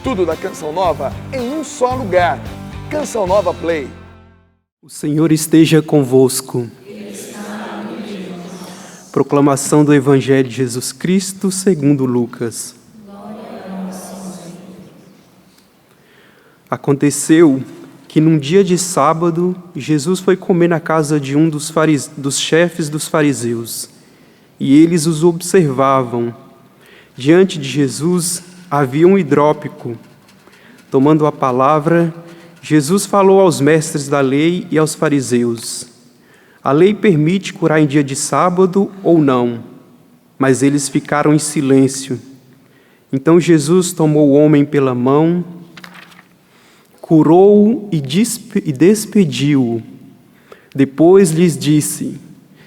Tudo da Canção Nova em um só lugar. Canção Nova Play. O Senhor esteja convosco. Proclamação do Evangelho de Jesus Cristo segundo Lucas. Aconteceu que num dia de sábado, Jesus foi comer na casa de um dos chefes dos fariseus, e eles os observavam. Diante de Jesus havia um hidrópico. Tomando a palavra, Jesus falou aos mestres da lei e aos fariseus: a lei permite curar em dia de sábado ou não? Mas eles ficaram em silêncio. Então Jesus tomou o homem pela mão, curou-o e despediu-o. Depois lhes disse: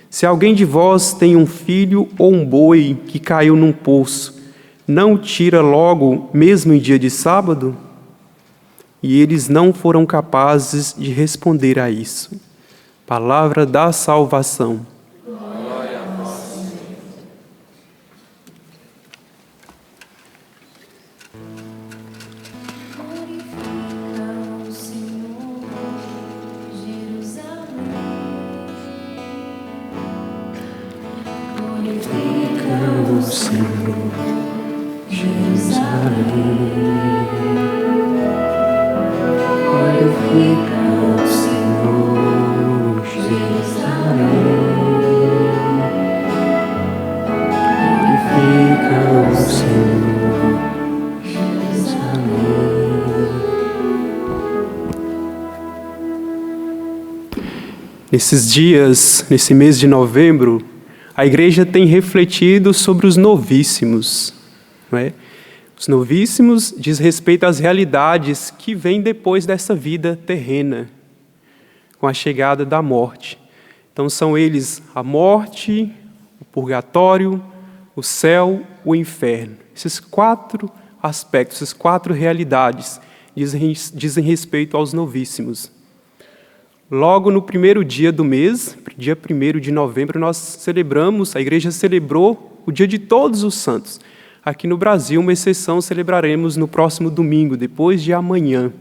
se alguém de vós tem um filho ou um boi que caiu num poço, não o tira logo, mesmo em dia de sábado? E eles não foram capazes de responder a isso. Palavra da salvação. Glória a vós, Senhor. Glorifica o Senhor, Jerusalém. Glorifica o Senhor, Jerusalém. Glorifica o Senhor, Jerusalém. Glorifica o Senhor, Jerusalém. Nesses dias, nesse mês de novembro, a igreja tem refletido sobre os novíssimos, não é? Os novíssimos diz respeito às realidades que vêm depois dessa vida terrena, com a chegada da morte. Então são eles a morte, o purgatório, o céu, o inferno. Esses 4 aspectos, essas 4 realidades dizem respeito aos novíssimos. Logo no primeiro dia do mês, dia 1º de novembro, a igreja celebrou o Dia de Todos os Santos. Aqui no Brasil, uma exceção celebraremos no próximo domingo, depois de amanhã,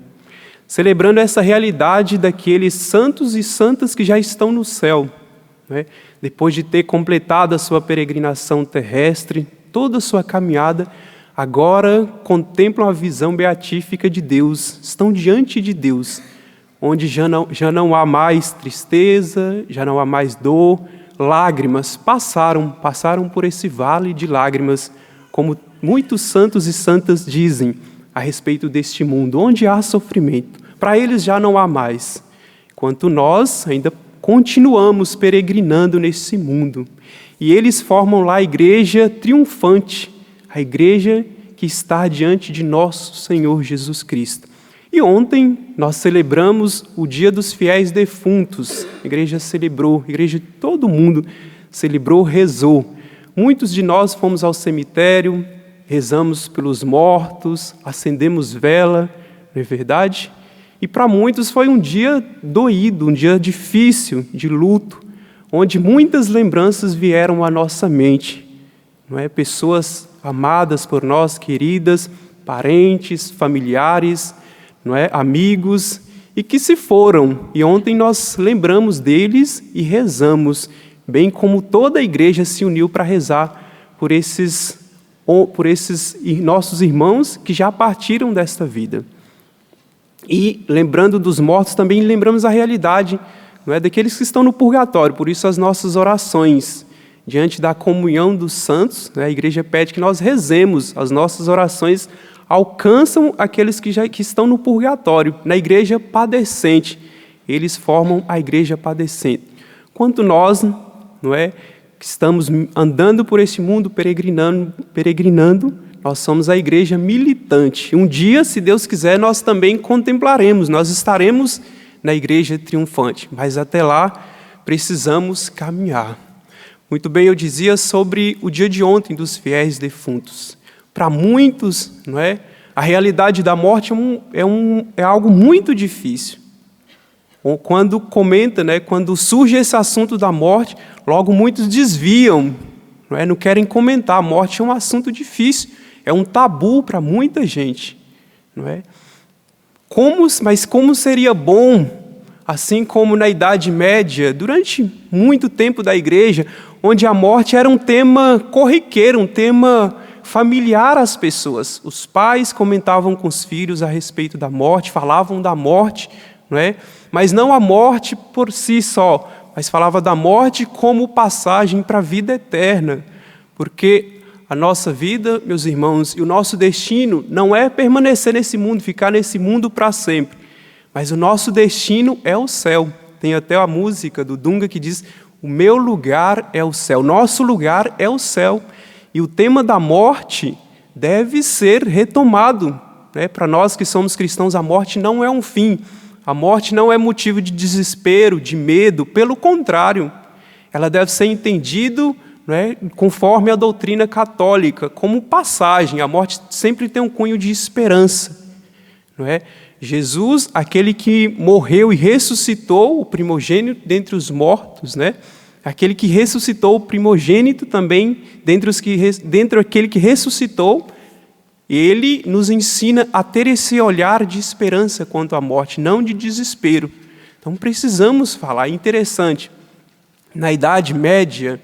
celebrando essa realidade daqueles santos e santas que já estão no céu, né? Depois de ter completado a sua peregrinação terrestre, toda a sua caminhada, agora contemplam a visão beatífica de Deus, estão diante de Deus, onde já não há mais tristeza, já não há mais dor, lágrimas, passaram por esse vale de lágrimas, como muitos santos e santas dizem a respeito deste mundo, onde há sofrimento, para eles já não há mais, enquanto nós ainda continuamos peregrinando nesse mundo. E eles formam lá a igreja triunfante, a igreja que está diante de nosso Senhor Jesus Cristo. E ontem nós celebramos o Dia dos Fiéis Defuntos, a igreja celebrou, a igreja de todo mundo celebrou, rezou. Muitos de nós fomos ao cemitério, rezamos pelos mortos, acendemos vela, não é verdade? E para muitos foi um dia doído, um dia difícil, de luto, onde muitas lembranças vieram à nossa mente, não é? Pessoas amadas por nós, queridas, parentes, familiares, não é? Amigos, e que se foram. E ontem nós lembramos deles e rezamos, bem como toda a igreja se uniu para rezar por esses nossos irmãos que já partiram desta vida. E lembrando dos mortos, também lembramos a realidade, não é, daqueles que estão no purgatório. Por isso as nossas orações diante da comunhão dos santos, né, a igreja pede que nós rezemos, as nossas orações alcançam aqueles que estão no purgatório, na igreja padecente. Eles formam a igreja padecente. Quanto nós, não é, que estamos andando por esse mundo, peregrinando, nós somos a igreja militante. Um dia, se Deus quiser, nós também contemplaremos, nós estaremos na igreja triunfante, mas até lá precisamos caminhar. Muito bem, eu dizia sobre o dia de ontem dos fiéis defuntos. Para muitos, não é, a realidade da morte é algo muito difícil. Quando comenta, né, quando surge esse assunto da morte, logo muitos desviam, não querem comentar. A morte é um assunto difícil, é um tabu para muita gente, não é? Mas como seria bom, assim como na Idade Média, durante muito tempo da igreja, onde a morte era um tema corriqueiro, um tema familiar às pessoas. Os pais comentavam com os filhos a respeito da morte, falavam da morte, não é? Mas não a morte por si só, mas falava da morte como passagem para a vida eterna. Porque a nossa vida, meus irmãos, e o nosso destino não é permanecer nesse mundo, ficar nesse mundo para sempre. Mas o nosso destino é o céu. Tem até a música do Dunga que diz: o meu lugar é o céu, nosso lugar é o céu. E o tema da morte deve ser retomado, né? Para nós que somos cristãos, a morte não é um fim. A morte não é motivo de desespero, de medo. Pelo contrário, ela deve ser entendida, né, conforme a doutrina católica, como passagem. A morte sempre tem um cunho de esperança, não é? Jesus, aquele que morreu e ressuscitou, o primogênito dentre os mortos, né? Aquele que ressuscitou, o primogênito também dentre aquele que ressuscitou, ele nos ensina a ter esse olhar de esperança quanto à morte, não de desespero. Então precisamos falar. É interessante, na Idade Média,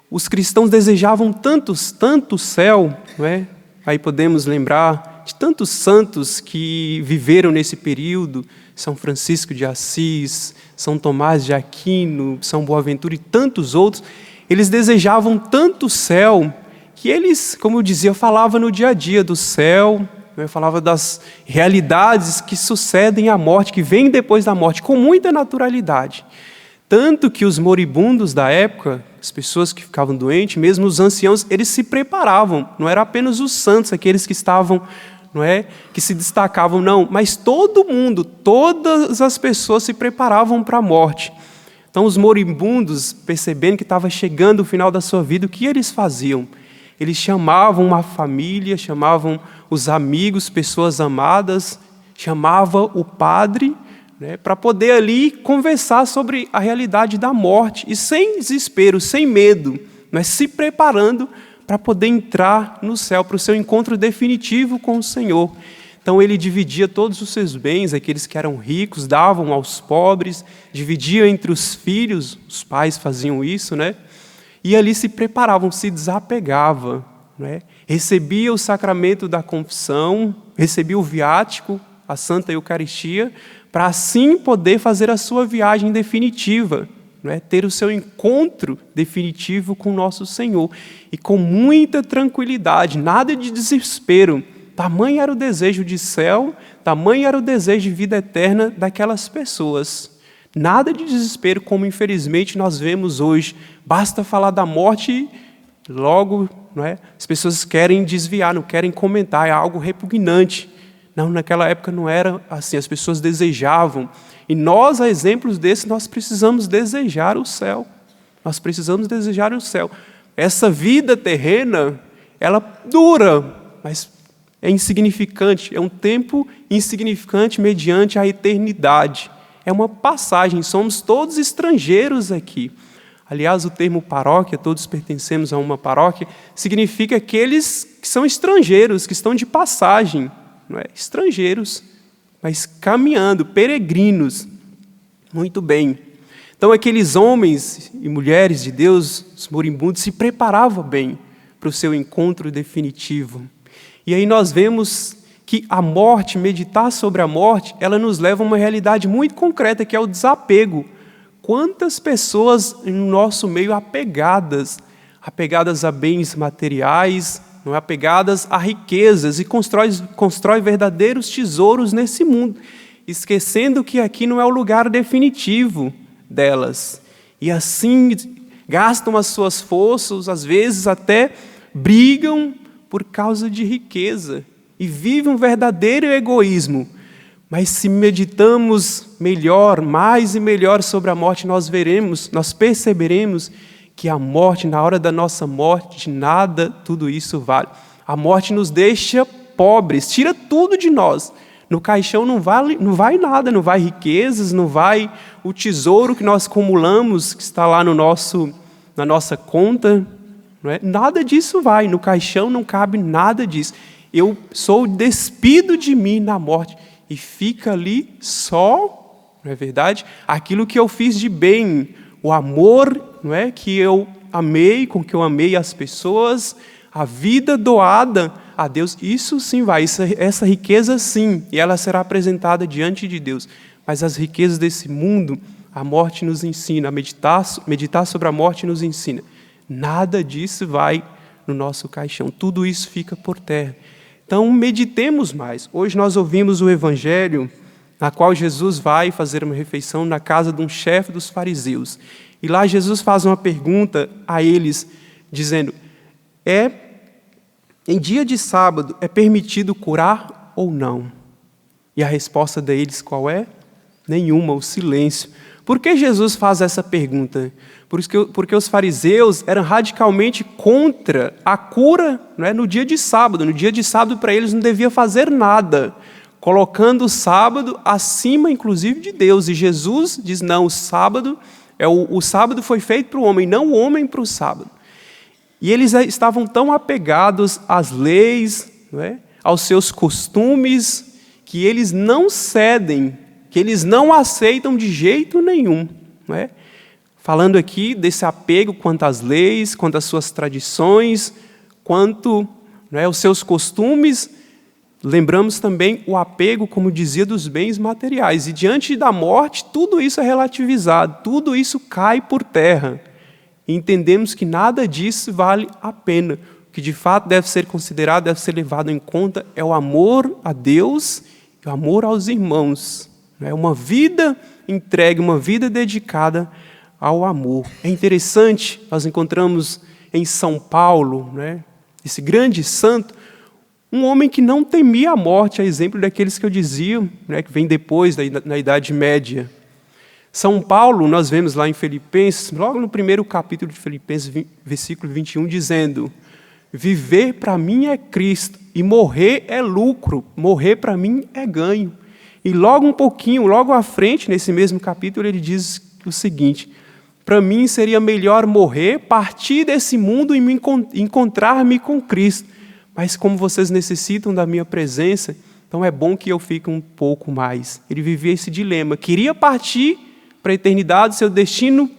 os cristãos desejavam tanto o céu, não é? Aí podemos lembrar de tantos santos que viveram nesse período, São Francisco de Assis, São Tomás de Aquino, São Boaventura e tantos outros. Eles desejavam tanto o céu que eles, como eu dizia, falavam no dia a dia do céu, né? Falava das realidades que sucedem à morte, que vêm depois da morte, com muita naturalidade. Tanto que os moribundos da época, as pessoas que ficavam doentes, mesmo os anciãos, eles se preparavam. Não era apenas os santos, aqueles que estavam, não é, que se destacavam, não. Mas todo mundo, todas as pessoas se preparavam para a morte. Então os moribundos, percebendo que estava chegando o final da sua vida, o que eles faziam? Eles chamavam uma família, chamavam os amigos, pessoas amadas, chamavam o padre, né, para poder ali conversar sobre a realidade da morte, e sem desespero, sem medo, mas se preparando para poder entrar no céu, para o seu encontro definitivo com o Senhor. Então ele dividia todos os seus bens, aqueles que eram ricos, davam aos pobres, dividia entre os filhos, os pais faziam isso, né? E ali se preparavam, se desapegavam, né? Recebia o sacramento da confissão, recebia o viático, a Santa Eucaristia, para assim poder fazer a sua viagem definitiva, né? Ter o seu encontro definitivo com o nosso Senhor. E com muita tranquilidade, nada de desespero. Tamanho era o desejo de céu, tamanho era o desejo de vida eterna daquelas pessoas. Nada de desespero, como infelizmente nós vemos hoje. Basta falar da morte e logo, não é? As pessoas querem desviar, não querem comentar, é algo repugnante. Não, naquela época não era assim, as pessoas desejavam. E nós, a exemplos desses, nós precisamos desejar o céu. Nós precisamos desejar o céu. Essa vida terrena, ela dura, mas é insignificante. É um tempo insignificante mediante a eternidade. É uma passagem, somos todos estrangeiros aqui. Aliás, o termo paróquia, todos pertencemos a uma paróquia, significa aqueles que são estrangeiros, que estão de passagem. Não é? Estrangeiros, mas caminhando, peregrinos. Muito bem. Então aqueles homens e mulheres de Deus, os moribundos, se preparavam bem para o seu encontro definitivo. E aí nós vemos que a morte, meditar sobre a morte, ela nos leva a uma realidade muito concreta, que é o desapego. Quantas pessoas no nosso meio apegadas a bens materiais, não é, apegadas a riquezas, e constrói verdadeiros tesouros nesse mundo, esquecendo que aqui não é o lugar definitivo delas. E assim gastam as suas forças, às vezes até brigam por causa de riqueza, e vivem um verdadeiro egoísmo. Mas se meditamos melhor, mais e melhor sobre a morte, nós perceberemos que a morte, na hora da nossa morte, de nada tudo isso vale. A morte nos deixa pobres, tira tudo de nós. No caixão não vai nada, não vai riquezas, não vai o tesouro que nós acumulamos, que está lá na nossa conta. Não é? Nada disso vai, no caixão não cabe nada disso. eu sou despido de mim na morte. E fica ali só, não é verdade? Aquilo que eu fiz de bem, o amor, não é? Que eu amei, com que eu amei as pessoas, a vida doada a Deus, isso sim vai, essa riqueza sim, e ela será apresentada diante de Deus. Mas as riquezas desse mundo, a morte nos ensina, a meditar sobre a morte nos ensina. Nada disso vai no nosso caixão, tudo isso fica por terra. Então, meditemos mais. Hoje nós ouvimos o Evangelho, na qual Jesus vai fazer uma refeição na casa de um chefe dos fariseus. E lá Jesus faz uma pergunta a eles, dizendo, em dia de sábado, é permitido curar ou não? E a resposta deles qual é? Nenhuma, o silêncio. Por que Jesus faz essa pergunta? Porque os fariseus eram radicalmente contra a cura, não é, no dia de sábado. No dia de sábado, para eles, não devia fazer nada, colocando o sábado acima, inclusive, de Deus. E Jesus diz, não, o sábado foi feito para o homem, não o homem para o sábado. E eles estavam tão apegados às leis, não é, aos seus costumes, que eles não cedem, que eles não aceitam de jeito nenhum. Não é? Falando aqui desse apego quanto às leis, quanto às suas tradições, quanto, não é, aos seus costumes, lembramos também o apego, como dizia, dos bens materiais. E diante da morte, tudo isso é relativizado, tudo isso cai por terra. E entendemos que nada disso vale a pena. O que de fato deve ser considerado, deve ser levado em conta, é o amor a Deus e o amor aos irmãos. É uma vida entregue, uma vida dedicada ao amor. É interessante, nós encontramos em São Paulo, né, esse grande santo, um homem que não temia a morte, a exemplo daqueles que eu dizia, né, que vem depois, na Idade Média. São Paulo, nós vemos lá em Filipenses, logo no primeiro capítulo de Filipenses, versículo 21, dizendo, viver para mim é Cristo e morrer é lucro, morrer para mim é ganho. E logo um pouquinho, logo à frente, nesse mesmo capítulo, ele diz o seguinte, para mim seria melhor morrer, partir desse mundo e encontrar-me com Cristo. Mas como vocês necessitam da minha presença, então é bom que eu fique um pouco mais. Ele vivia esse dilema, queria partir para a eternidade, seu destino,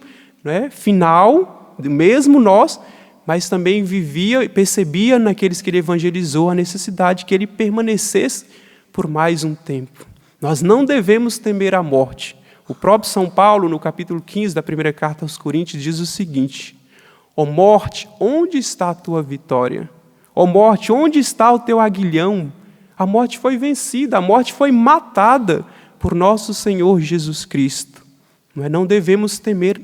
né, final, mesmo nós, mas também vivia e percebia naqueles que ele evangelizou a necessidade que ele permanecesse por mais um tempo. Nós não devemos temer a morte. O próprio São Paulo, no capítulo 15 da primeira carta aos Coríntios, diz o seguinte, ó morte, onde está a tua vitória? Ó morte, onde está o teu aguilhão? A morte foi vencida, a morte foi matada por nosso Senhor Jesus Cristo. Não devemos temer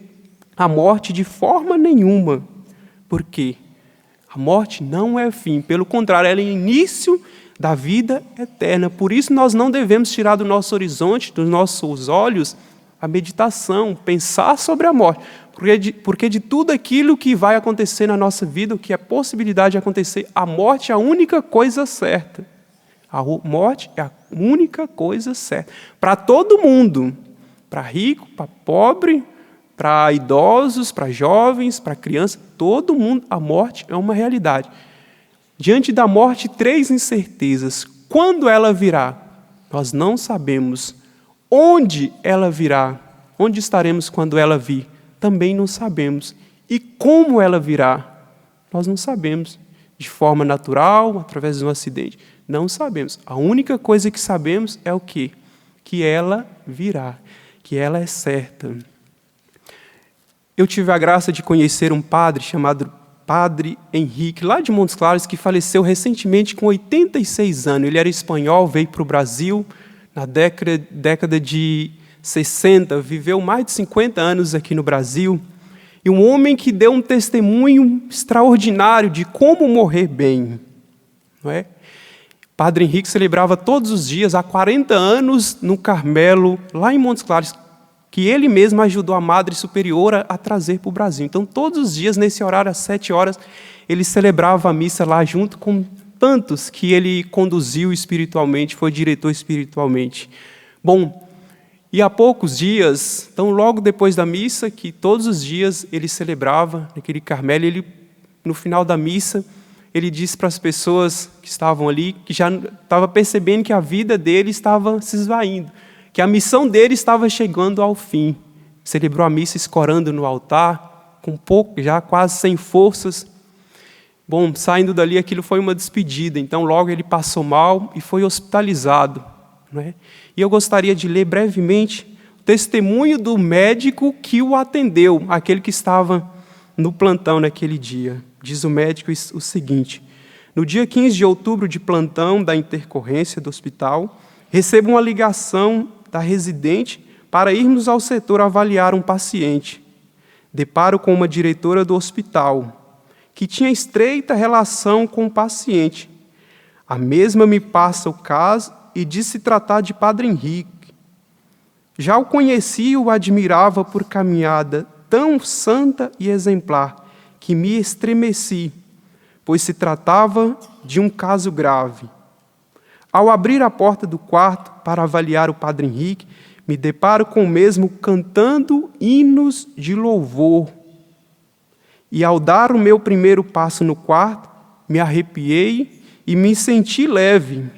a morte de forma nenhuma. Por quê? A morte não é fim, pelo contrário, ela é início da vida eterna. Por isso nós não devemos tirar do nosso horizonte, dos nossos olhos, a meditação, pensar sobre a morte. Porque de tudo aquilo que vai acontecer na nossa vida, o que é possibilidade de acontecer, a morte é a única coisa certa. A morte é a única coisa certa. Para todo mundo, para rico, para pobre, para idosos, para jovens, para crianças, todo mundo, a morte é uma realidade. Diante da morte, 3 incertezas. Quando ela virá? Nós não sabemos. Onde ela virá? Onde estaremos quando ela vir? Também não sabemos. E como ela virá? Nós não sabemos. De forma natural, através de um acidente? Não sabemos. A única coisa que sabemos é o quê? Que ela virá, que ela é certa. Eu tive a graça de conhecer um padre chamado Padre Henrique, lá de Montes Claros, que faleceu recentemente com 86 anos. Ele era espanhol, veio para o Brasil na década de 60, viveu mais de 50 anos aqui no Brasil. E um homem que deu um testemunho extraordinário de como morrer bem. Não é? Padre Henrique celebrava todos os dias, há 40 anos, no Carmelo, lá em Montes Claros, que ele mesmo ajudou a Madre Superiora a trazer para o Brasil. Então, todos os dias, nesse horário, às 7 horas, ele celebrava a missa lá junto com tantos que ele conduziu espiritualmente, foi diretor espiritualmente. Bom, e há poucos dias, então logo depois da missa, que todos os dias ele celebrava naquele Carmelo, no final da missa, ele disse para as pessoas que estavam ali, que já estava percebendo que a vida dele estava se esvaindo, que a missão dele estava chegando ao fim. Celebrou a missa escorando no altar, com pouco, já quase sem forças. Bom, saindo dali, aquilo foi uma despedida. Então, logo ele passou mal e foi hospitalizado, né? E eu gostaria de ler brevemente o testemunho do médico que o atendeu, aquele que estava no plantão naquele dia. Diz o médico o seguinte: no dia 15 de outubro, de plantão da intercorrência do hospital, recebo uma ligação da residente para irmos ao setor avaliar um paciente. Deparo com uma diretora do hospital, que tinha estreita relação com o paciente. A mesma me passa o caso e diz se tratar de Padre Henrique. Já o conhecia e o admirava por caminhada tão santa e exemplar, que me estremeci, pois se tratava de um caso grave. Ao abrir a porta do quarto para avaliar o Padre Henrique, me deparo com o mesmo cantando hinos de louvor. E ao dar o meu primeiro passo no quarto, me arrepiei e me senti leve.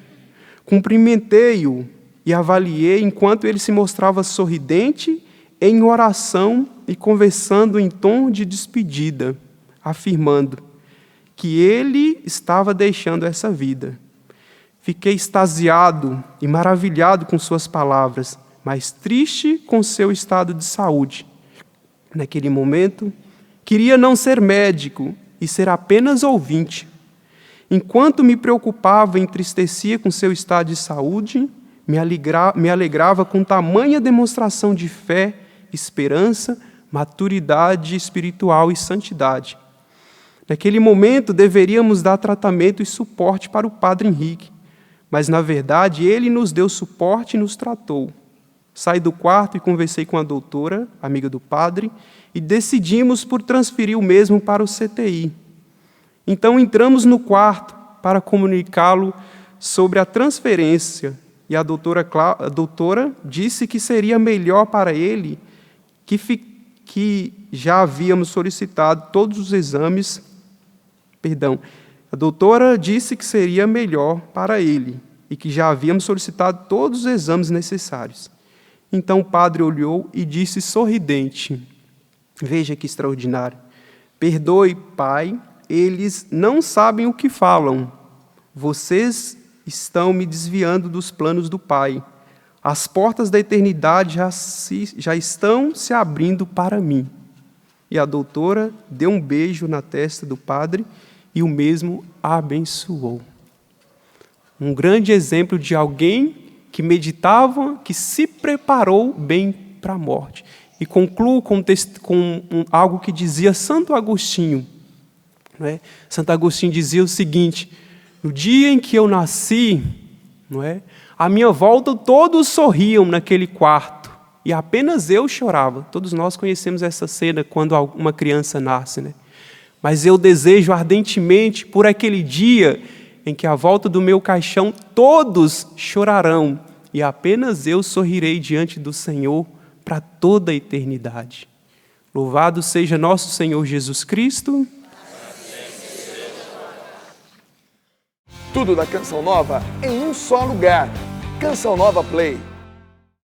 Cumprimentei-o e avaliei enquanto ele se mostrava sorridente, em oração e conversando em tom de despedida, afirmando que ele estava deixando essa vida. Fiquei extasiado e maravilhado com suas palavras, mas triste com seu estado de saúde. Naquele momento, queria não ser médico e ser apenas ouvinte. Enquanto me preocupava e entristecia com seu estado de saúde, me alegrava com tamanha demonstração de fé, esperança, maturidade espiritual e santidade. Naquele momento, deveríamos dar tratamento e suporte para o Padre Henrique, mas, na verdade, ele nos deu suporte e nos tratou. Saí do quarto e conversei com a doutora, amiga do padre, e decidimos por transferir o mesmo para o CTI. Então entramos no quarto para comunicá-lo sobre a transferência, e a doutora disse que seria melhor para ele que já havíamos solicitado todos os exames. A doutora disse que seria melhor para ele e que já havíamos solicitado todos os exames necessários. Então o padre olhou e disse sorridente: veja que extraordinário. Perdoe, pai, eles não sabem o que falam. Vocês estão me desviando dos planos do Pai. As portas da eternidade já estão se abrindo para mim. E a doutora deu um beijo na testa do padre e o mesmo abençoou. Um grande exemplo de alguém que meditava, que se preparou bem para a morte. E concluo com algo que dizia Santo Agostinho. Não é? Santo Agostinho dizia o seguinte: no dia em que eu nasci, não é? À minha volta todos sorriam naquele quarto e apenas eu chorava. Todos nós conhecemos essa cena quando uma criança nasce, né? Mas eu desejo ardentemente por aquele dia em que à volta do meu caixão todos chorarão e apenas eu sorrirei diante do Senhor para toda a eternidade. Louvado seja nosso Senhor Jesus Cristo. Tudo da Canção Nova em um só lugar. Canção Nova Play.